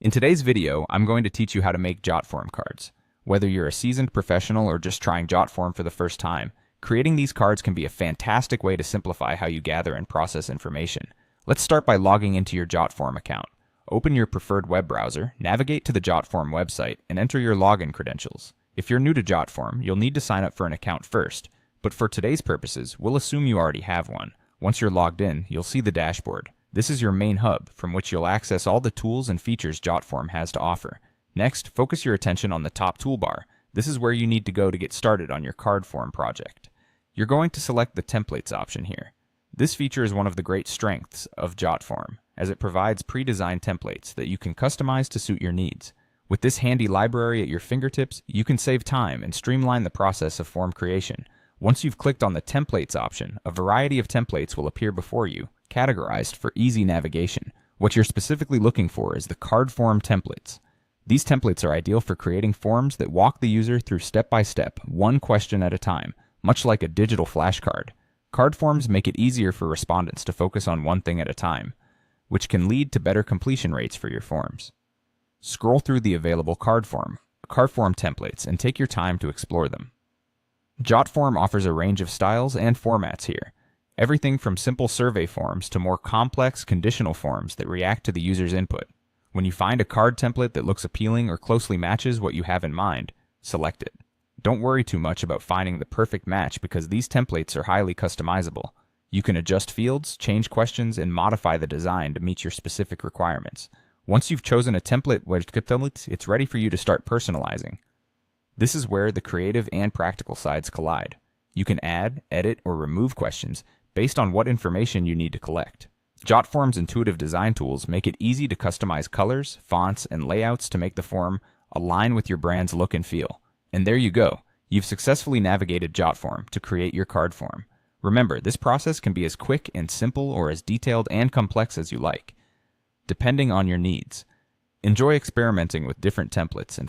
In today's video, I'm going to teach you how to make Jotform cards. Whether you're a seasoned professional or just trying Jotform for the first time, creating these cards can be a fantastic way to simplify how you gather and process information. Let's start by logging into your Jotform account. Open your preferred web browser, navigate to the Jotform website, and enter your login credentials. If you're new to Jotform, you'll need to sign up for an account first, but for today's purposes, we'll assume you already have one. Once you're logged in, you'll see the dashboard. This is your main hub, from which you'll access all the tools and features Jotform has to offer. Next, focus your attention on the top toolbar. This is where you need to go to get started on your card form project. You're going to select the Templates option here. This feature is one of the great strengths of Jotform, as it provides pre-designed templates that you can customize to suit your needs. With this handy library at your fingertips, you can save time and streamline the process of form creation. Once you've clicked on the Templates option, a variety of templates will appear before you, categorized for easy navigation. What you're specifically looking for is the card form templates. These templates are ideal for creating forms that walk the user through step by step, one question at a time, much like a digital flashcard. Card forms make it easier for respondents to focus on one thing at a time, which can lead to better completion rates for your forms. Scroll through the available card form templates and take your time to explore them. Jotform offers a range of styles and formats here. Everything from simple survey forms to more complex conditional forms that react to the user's input. When you find a card template that looks appealing or closely matches what you have in mind, select it. Don't worry too much about finding the perfect match because these templates are highly customizable. You can adjust fields, change questions, and modify the design to meet your specific requirements. Once you've chosen a template, it's ready for you to start personalizing. This is where the creative and practical sides collide. You can add, edit, or remove questions based on what information you need to collect. Jotform's intuitive design tools make it easy to customize colors, fonts, and layouts to make the form align with your brand's look and feel. And there you go. You've successfully navigated Jotform to create your card form. Remember, this process can be as quick and simple or as detailed and complex as you like, depending on your needs. Enjoy experimenting with different templates and